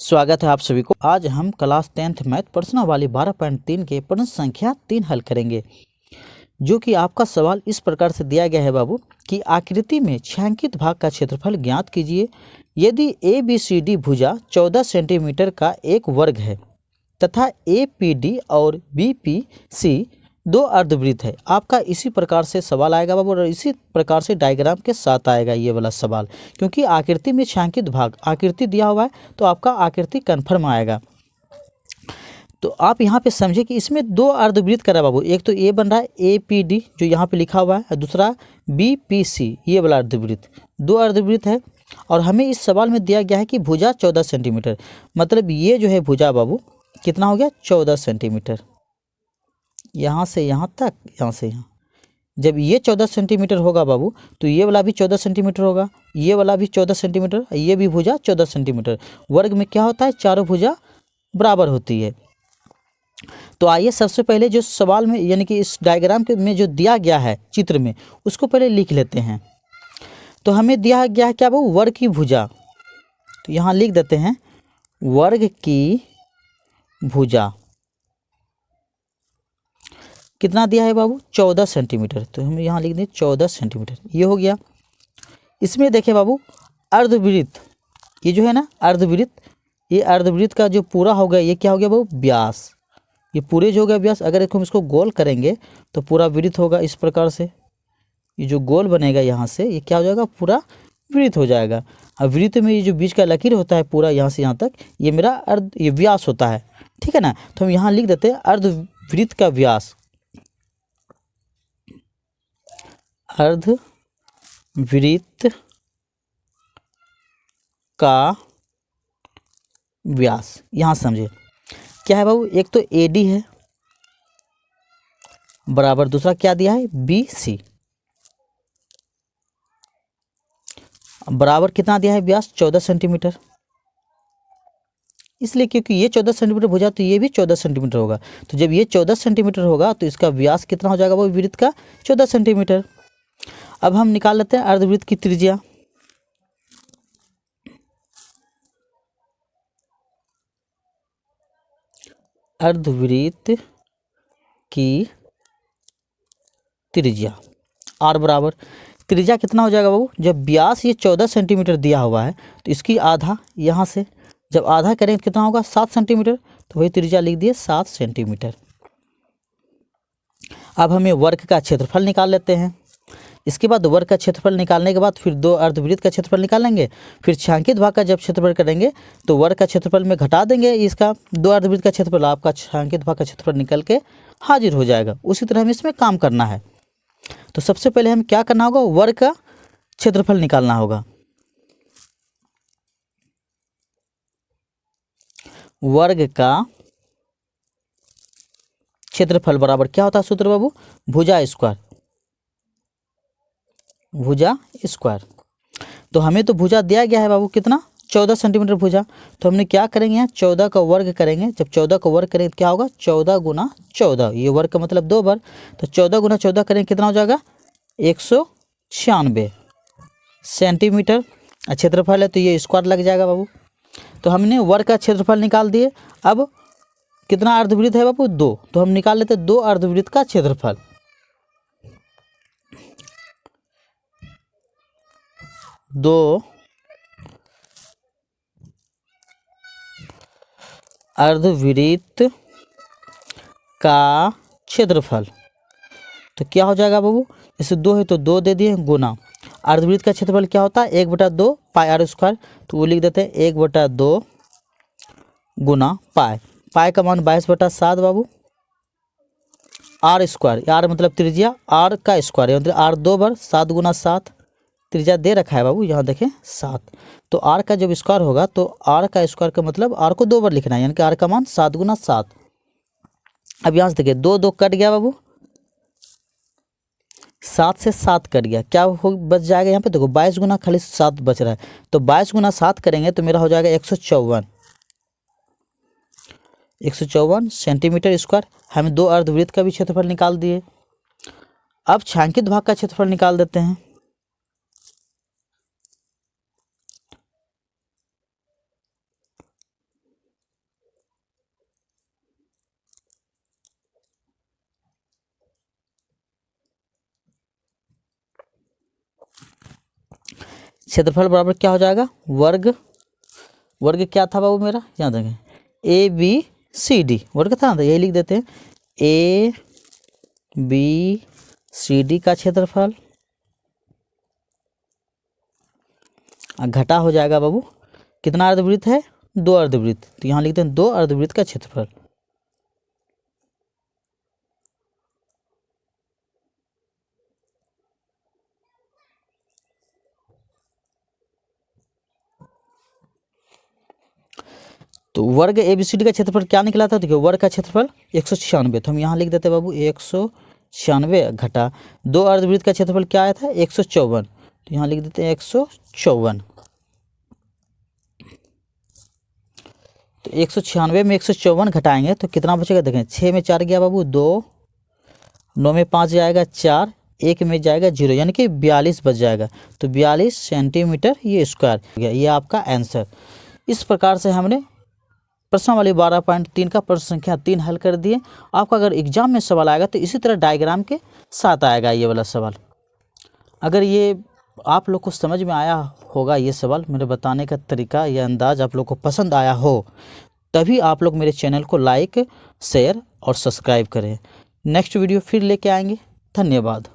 स्वागत है आप सभी को। आज हम क्लास 10th मैथ प्रश्न वाली 12.3 के प्रश्न संख्या 3 हल करेंगे, जो कि आपका सवाल इस प्रकार से दिया गया है बाबू कि आकृति में छायांकित भाग का क्षेत्रफल ज्ञात कीजिए। यदि ए बी सी डी भुजा 14 सेंटीमीटर का एक वर्ग है तथा ए पी डी और बी पी सी दो अर्धवृत्त है। आपका इसी प्रकार से सवाल आएगा बाबू, और इसी प्रकार से डायग्राम के साथ आएगा ये वाला सवाल, क्योंकि आकृति में छायांकित भाग आकृति दिया हुआ है तो आपका आकृति कन्फर्म आएगा। तो आप यहाँ पे समझे कि इसमें दो अर्धवृत्त करा बाबू, एक तो ए बन रहा है ए पी डी जो यहाँ पे लिखा हुआ है, और दूसरा बी पी सी ये वाला अर्धवृत्त, दो अर्धवृत्त है। और हमें इस सवाल में दिया गया है कि भुजा 14 सेंटीमीटर, मतलब ये जो है भुजा बाबू कितना हो गया 14 सेंटीमीटर, यहाँ से यहाँ तक, यहाँ से यहाँ। जब ये 14 सेंटीमीटर होगा बाबू तो ये वाला भी 14 सेंटीमीटर होगा, ये वाला भी 14 सेंटीमीटर, ये भी भुजा 14 सेंटीमीटर। वर्ग में क्या होता है, चारों भुजा बराबर होती है। तो आइए सबसे पहले जो सवाल में यानी कि इस डायग्राम के में जो दिया गया है चित्र में, उसको पहले लिख लेते हैं। तो हमें दिया गया है क्या बाबू, वर्ग की भुजा। तो यहाँ लिख देते हैं वर्ग की भुजा कितना दिया है बाबू 14 सेंटीमीटर। तो हम यहाँ लिख दें 14 सेंटीमीटर, ये हो गया। इसमें देखें बाबू अर्धवृत्त, ये जो है ना अर्धवृत्त, ये अर्धवृत्त का जो पूरा हो गया ये क्या हो गया बाबू व्यास, ये पूरे जो हो गया व्यास। अगर हम इसको गोल करेंगे तो पूरा वृत्त होगा इस प्रकार से, ये जो गोल बनेगा यहाँ से ये क्या हो जाएगा पूरा वृत्त हो जाएगा। अब वृत्त में ये जो बीच का लकीर होता है पूरा यहाँ से यहाँ तक, ये मेरा ये व्यास होता है, ठीक है ना। तो हम यहाँ लिख देते हैं अर्धवृत्त का व्यास, अर्धवृत्त का व्यास। यहाँ समझे क्या है बाबू, एक तो ए डी है बराबर, दूसरा क्या दिया है बी सी बराबर कितना दिया है व्यास 14 सेंटीमीटर। इसलिए क्योंकि ये 14 सेंटीमीटर भुजा तो ये भी 14 सेंटीमीटर होगा। तो जब ये 14 सेंटीमीटर होगा तो इसका व्यास कितना हो जाएगा वो वृत्त का 14 सेंटीमीटर। अब हम निकाल लेते हैं अर्धवृत्त की त्रिज्या। अर्धवृत्त की त्रिज्या आर बराबर, त्रिज्या कितना हो जाएगा बाबू, जब व्यास ये 14 सेंटीमीटर दिया हुआ है तो इसकी आधा यहाँ से जब आधा करें तो कितना होगा 7 सेंटीमीटर, तो वही त्रिज्या लिख दिए 7 सेंटीमीटर। अब हमें वर्ग का क्षेत्रफल निकाल लेते हैं। इसके बाद वर्ग का क्षेत्रफल निकालने के बाद फिर दो अर्धवृत्त का क्षेत्रफल निकालेंगे, फिर छायांकित भाग का जब क्षेत्रफल करेंगे तो वर्ग का क्षेत्रफल में घटा देंगे इसका दो अर्धवृत्त का क्षेत्रफल, आपका छायांकित भाग का क्षेत्रफल निकल के हाजिर हो जाएगा। उसी तरह हमें इसमें काम करना है। तो सबसे पहले हमें क्या करना होगा, वर्ग का क्षेत्रफल निकालना होगा। वर्ग का क्षेत्रफल बराबर क्या होता है सूत्र बाबू, भुजा स्क्वायर, भुजा स्क्वायर। तो हमें तो भुजा दिया गया है बाबू कितना 14 सेंटीमीटर भुजा। तो हमने क्या करेंगे यहाँ 14 का वर्ग करेंगे। जब 14 का वर्ग करेंगे क्या होगा 14 गुना 14, ये वर्ग का मतलब 2 बार। तो 14 गुना 14 करेंगे कितना हो जाएगा 196 सेंटीमीटर। क्षेत्रफल है तो ये स्क्वायर लग जाएगा बाबू। तो हमने वर्ग का क्षेत्रफल निकाल दिए। अब कितना अर्धवृत्त है बाबू 2, तो हम निकाल लेते 2 अर्धवृत्त का क्षेत्रफल। दो अर्धवृत्त का क्षेत्रफल, तो क्या हो जाएगा बाबू, जैसे 2 है तो 2 दे दिए गुना अर्धवृत्त का क्षेत्रफल क्या होता है 1/2 पाई आर स्क्वायर। तो वो लिख देते हैं 1/2 गुना पाई, पाई का मान 22/7 बाबू, आर स्क्वायर, आर मतलब त्रिज्या, आर का स्क्वायर मतलब आर 2 बार 7 गुना 7 त्रिज्या दे रखा है बाबू, यहाँ देखें 7। तो आर का जब स्क्वायर होगा तो आर का स्क्वायर का मतलब आर को 2 बार लिखना है, यानी कि आर का मान 7 गुना 7। अब यहाँ से देखिए 2 2 कट गया बाबू, 7 से 7 कट गया, क्या हो बच जाएगा यहाँ पे देखो 22 गुना खाली 7 बच रहा है। तो 22 गुना 7 करेंगे तो मेरा हो जाएगा 154 सेंटीमीटर स्क्वायर। हम दो अर्धवृत्त का भी क्षेत्रफल निकाल दिए। अब छायांकित भाग का क्षेत्रफल निकाल देते हैं। क्षेत्रफल बराबर क्या हो जाएगा, वर्ग, वर्ग क्या था बाबू मेरा, याद रखें ABCD वर्ग था ना, यही लिख देते हैं ABCD का क्षेत्रफल, घटा हो जाएगा बाबू कितना अर्धवृत्त है, 2 अर्धवृत्त, तो यहाँ लिखते हैं 2 अर्धवृत्त का क्षेत्रफल। तो वर्ग ABCD का क्षेत्रफल क्या निकला था, देखिए वर्ग का क्षेत्रफल 196, तो हम यहाँ लिख देते हैं बाबू 196 घटा 2 अर्धवृत्त का क्षेत्रफल क्या आया था 154, तो यहाँ लिख देते हैं 154। तो 196 में 154 घटाएंगे तो कितना बचेगा, देखें 6 में 4 गया बाबू 2, 9 में 5 जाएगा 4, 1 में जाएगा 0, यानी कि 42 बच जाएगा। तो 42 सेंटीमीटर ये स्क्वायर गया, ये आपका आंसर। इस प्रकार से हमने प्रश्नावली 12.3 का प्रश्न संख्या 3 हल कर दिए। आपका अगर एग्जाम में सवाल आएगा तो इसी तरह डायग्राम के साथ आएगा ये वाला सवाल। अगर ये आप लोग को समझ में आया होगा, ये सवाल मेरे बताने का तरीका या अंदाज आप लोग को पसंद आया हो, तभी आप लोग मेरे चैनल को लाइक, शेयर और सब्सक्राइब करें। नेक्स्ट वीडियो फिर लेके आएंगे। धन्यवाद।